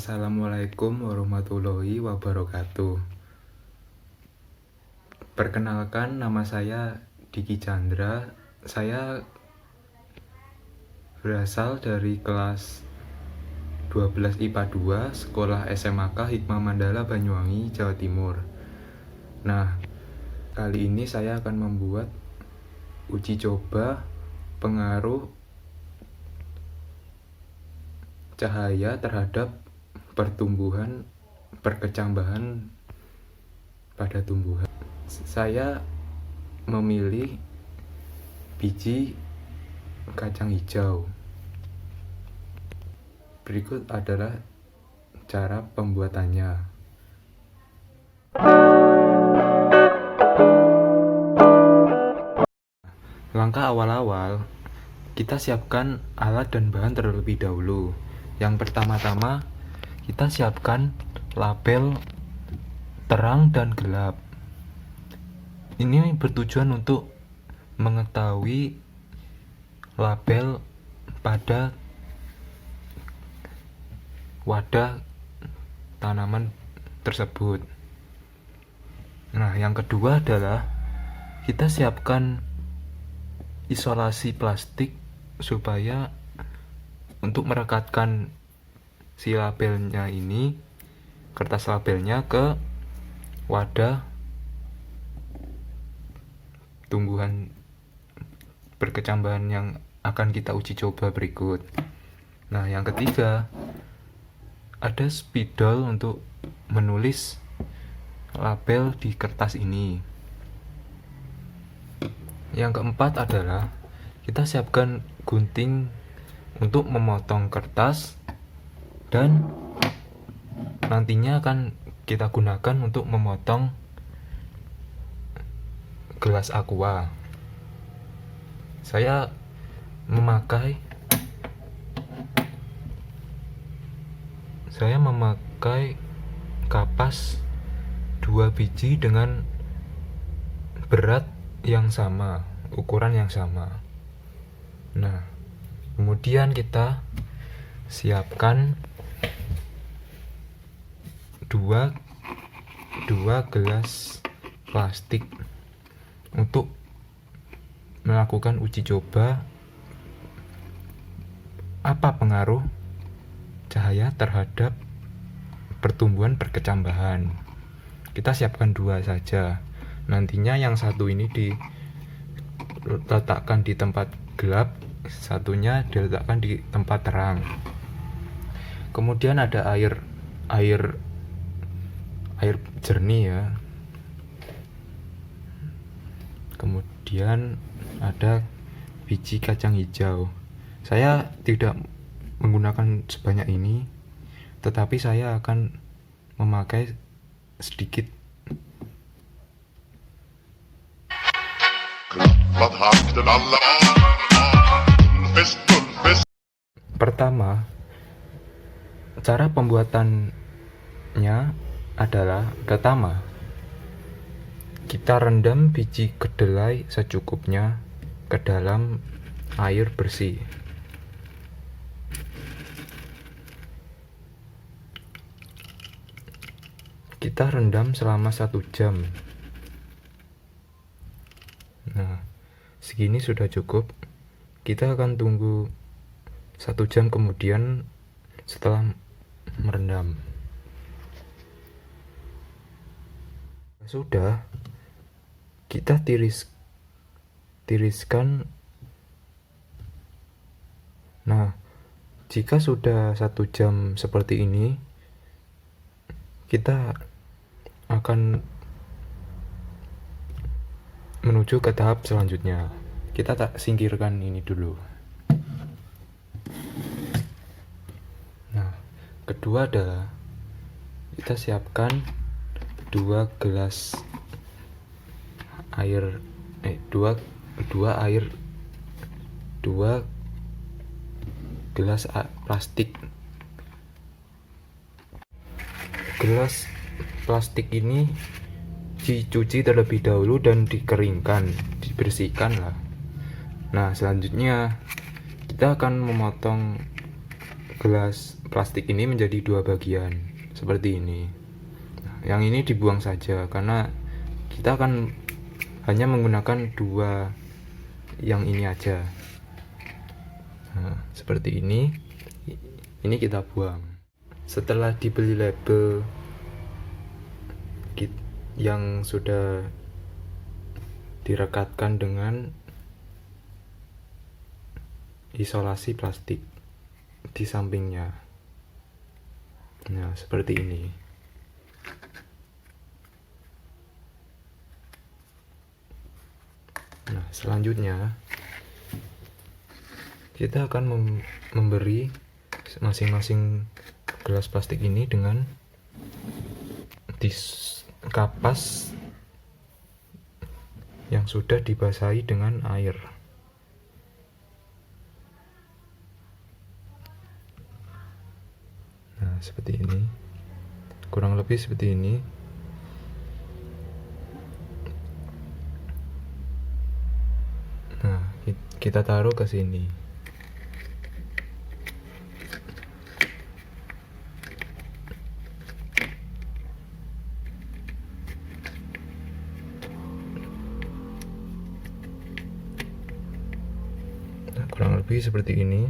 Assalamualaikum warahmatullahi wabarakatuh. Perkenalkan, nama saya Diki Chandra. Saya berasal dari kelas 12 IPA 2 Sekolah SMAK Hikmah Mandala Banyuwangi, Jawa Timur. Nah, kali ini saya akan membuat uji coba pengaruh cahaya terhadap pertumbuhan perkecambahan pada tumbuhan. Saya memilih biji kacang hijau. Berikut adalah cara pembuatannya. Langkah awal-awal, kita siapkan alat dan bahan terlebih dahulu. Yang pertama-tama, kita siapkan label terang dan gelap. Ini bertujuan untuk mengetahui label pada wadah tanaman tersebut. Nah, yang kedua adalah kita siapkan isolasi plastik supaya untuk merekatkan si labelnya ini, kertas labelnya ke wadah tumbuhan berkecambahan yang akan kita uji coba berikut. Nah, yang ketiga, ada spidol untuk menulis label di kertas ini. Yang keempat adalah kita siapkan gunting untuk memotong kertas dan nantinya akan kita gunakan untuk memotong gelas aqua. Saya memakai kapas 2 biji dengan berat yang sama, ukuran yang sama. Nah, kemudian kita siapkan dua gelas plastik untuk melakukan uji coba apa pengaruh cahaya terhadap pertumbuhan berkecambahan. Kita siapkan 2 saja. Nantinya yang satu ini diletakkan di tempat gelap, satunya diletakkan di tempat terang. Kemudian ada air jernih ya. Kemudian ada biji kacang hijau. Saya tidak menggunakan sebanyak ini, tetapi saya akan memakai sedikit. Pertama, cara pembuatannya adalah kita rendam biji kedelai secukupnya ke dalam air bersih. Kita rendam selama 1 jam. Nah, segini sudah cukup. Kita akan tunggu 1 jam kemudian setelah merendam. Sudah, kita tiriskan. Nah, jika sudah 1 jam seperti ini, kita akan menuju ke tahap selanjutnya. Kita tak singkirkan ini dulu. Nah, kedua adalah kita siapkan 2 gelas air 2 gelas plastik. Gelas plastik ini dicuci terlebih dahulu dan dikeringkan, dibersihkan lah. Nah, selanjutnya kita akan memotong gelas plastik ini menjadi dua bagian seperti ini. Nah, yang ini dibuang saja karena kita akan hanya menggunakan dua yang ini aja. Nah, seperti ini kita buang. Setelah dibeli label yang sudah direkatkan dengan isolasi plastik di sampingnya. Nah, seperti ini. Nah, selanjutnya kita akan memberi masing-masing gelas plastik ini dengan kapas yang sudah dibasahi dengan air. Nah, seperti ini. Kurang lebih seperti ini. Nah, kita taruh ke sini. Nah, kurang lebih seperti ini.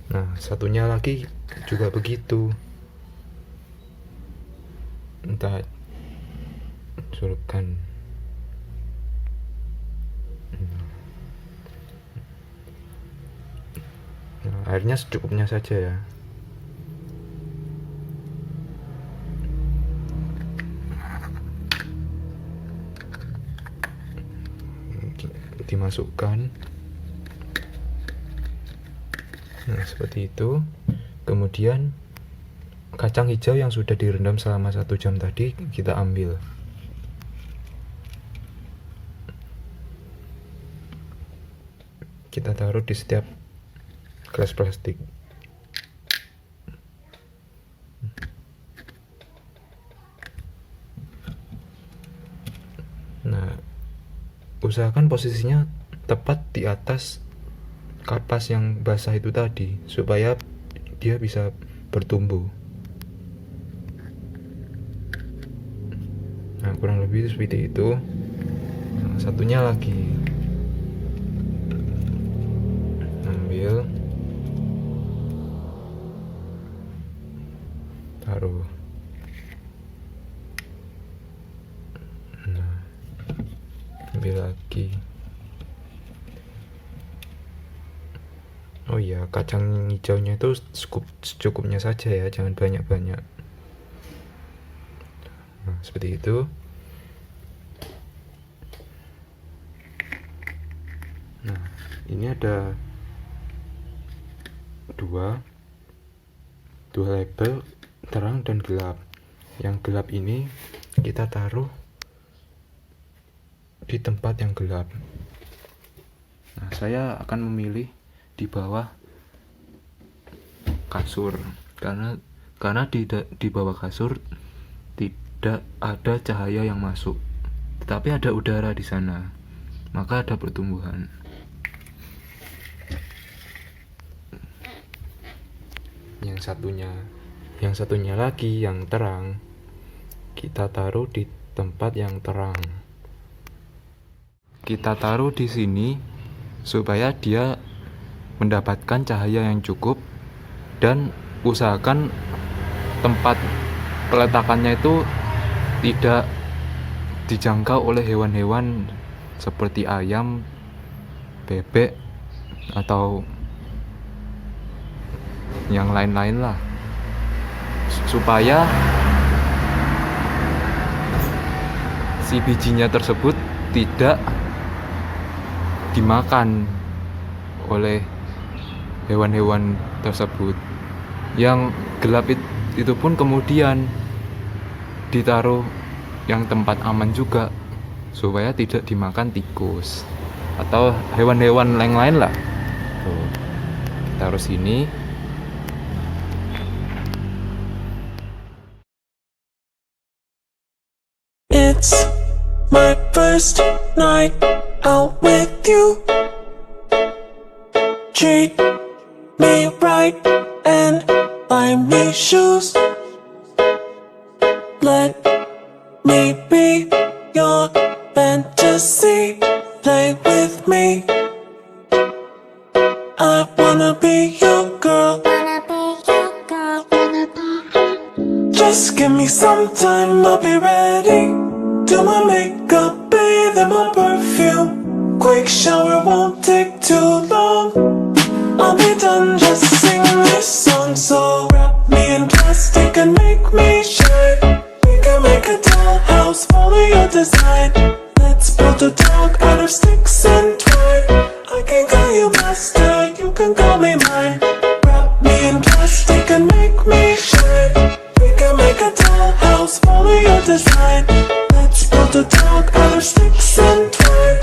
Nah, satunya lagi juga begitu. Entah surupkan. Nah, airnya secukupnya saja ya. Dimasukkan. Nah, seperti itu. Kemudian kacang hijau yang sudah direndam selama 1 jam tadi kita ambil. Kita taruh di setiap gelas plastik. Nah, usahakan posisinya tepat di atas kapas yang basah itu tadi supaya dia bisa bertumbuh. Nah, kurang lebih seperti itu. Nah, satunya lagi ambil, taruh. Nah, ambil lagi. Oh iya, kacang hijaunya itu secukupnya saja ya, jangan banyak-banyak. Nah, seperti itu. Nah, ini ada dua label, terang dan gelap. Yang gelap ini kita taruh di tempat yang gelap. Nah, saya akan memilih di bawah kasur karena di bawah kasur tidak ada cahaya yang masuk, tetapi ada udara di sana, maka ada pertumbuhan. Yang satunya lagi yang terang kita taruh di tempat yang terang. Kita taruh di sini supaya dia mendapatkan cahaya yang cukup, dan usahakan tempat peletakannya itu tidak dijangkau oleh hewan-hewan seperti ayam, bebek, atau yang lain-lain lah, supaya si bijinya tersebut tidak dimakan oleh hewan-hewan tersebut. Yang gelap itu pun kemudian ditaruh yang tempat aman juga supaya tidak dimakan tikus atau hewan-hewan lain lah. Tuh, taruh sini. It's my first night out with you. Treat me right and buy me shoes. Let me be your fantasy. Play with me. I wanna be your girl. Just give me some time, I'll be ready. Do my makeup, bathe in my perfume. Quick shower won't take too long. I'll be done, just sing this song. So wrap me in plastic and make me shine. We can make a dollhouse, follow your design. Let's build a dog out of sticks and twine. I can call you master, you can call me mine. Wrap me in plastic and make me shine. We can make a dollhouse, follow your design. Let's build a dog out of sticks and twine.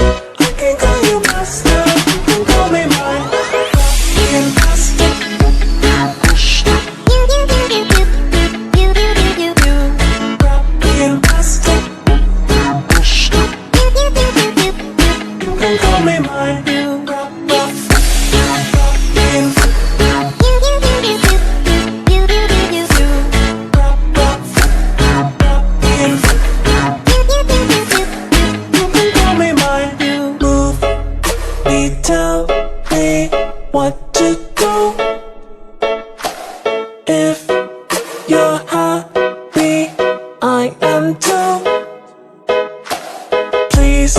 I can call you master, you can call me mine. Wrap me in plastic. Wrap me in plastic. You can call me mine. Wrap me in. Tell me what to do. If you're happy, I am too. Please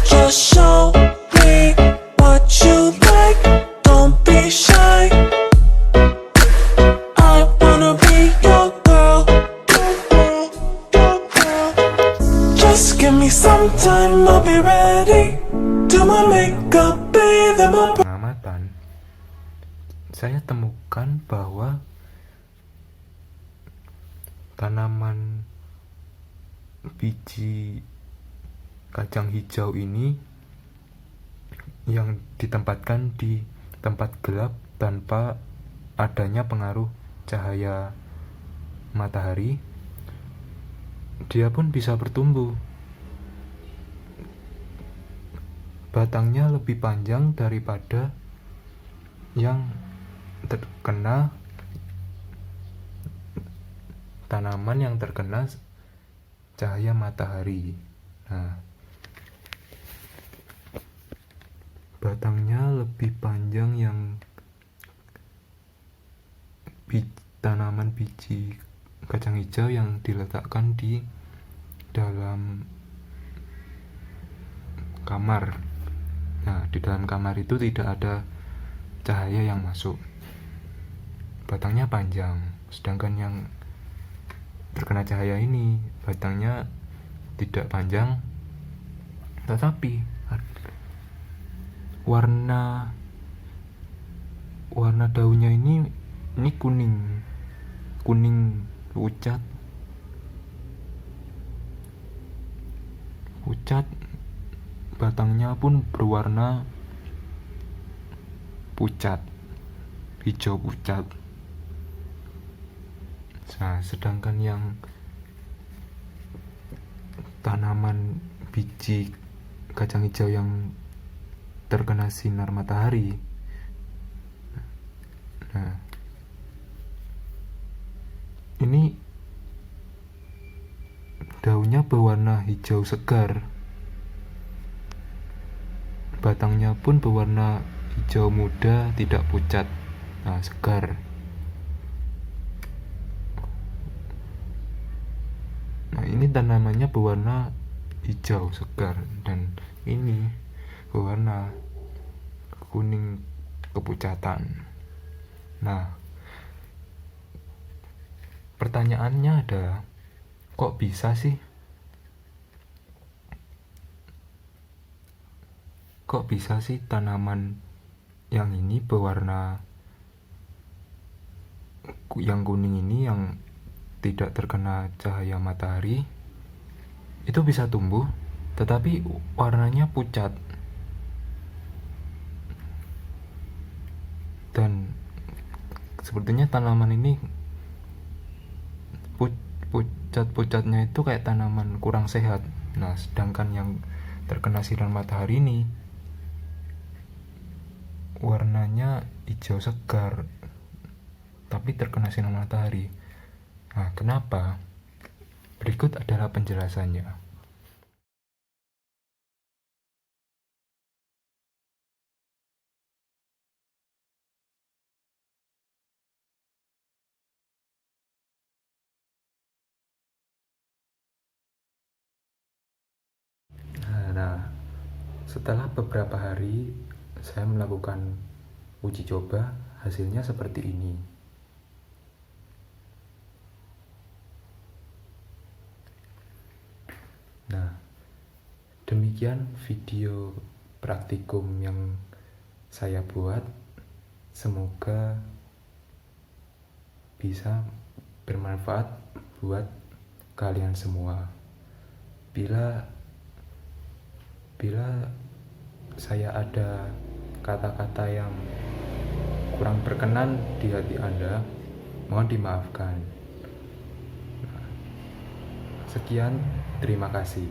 just show me what you like. Don't be shy. I wanna be your girl. Just give me some time, I'll be ready. Do my makeup, bathe in my Pengamatan, saya temukan bahwa tanaman biji kacang hijau ini yang ditempatkan di tempat gelap tanpa adanya pengaruh cahaya matahari, dia pun bisa bertumbuh. Batangnya lebih panjang daripada yang terkena tanaman yang terkena cahaya matahari. Nah, batangnya lebih panjang yang tanaman biji kacang hijau yang diletakkan di dalam kamar. Nah, di dalam kamar itu tidak ada cahaya yang masuk. Batangnya panjang, sedangkan yang terkena cahaya ini batangnya tidak panjang, tetapi warna daunnya ini kuning pucat. Batangnya pun berwarna pucat, hijau pucat. Nah, sedangkan yang tanaman biji kacang hijau yang terkena sinar matahari, nah, ini daunnya berwarna hijau segar. Batangnya pun berwarna hijau muda, tidak pucat, nah segar. Nah, ini tanamannya berwarna hijau segar, dan ini berwarna kuning kepucatan. Nah, pertanyaannya adalah, kok bisa sih? Kok bisa sih tanaman yang ini berwarna yang kuning ini, yang tidak terkena cahaya matahari, itu bisa tumbuh tetapi warnanya pucat? Dan sepertinya tanaman ini pucat-pucatnya itu kayak tanaman kurang sehat. Nah, sedangkan yang terkena sinar matahari ini warnanya hijau segar, tapi terkena sinar matahari. Nah, kenapa? Berikut adalah penjelasannya. Nah, setelah beberapa hari saya melakukan uji coba, hasilnya seperti ini. Nah, demikian video praktikum yang saya buat. Semoga bisa bermanfaat buat kalian semua. Bila saya ada kata-kata yang kurang berkenan di hati Anda, mohon dimaafkan. Sekian, terima kasih.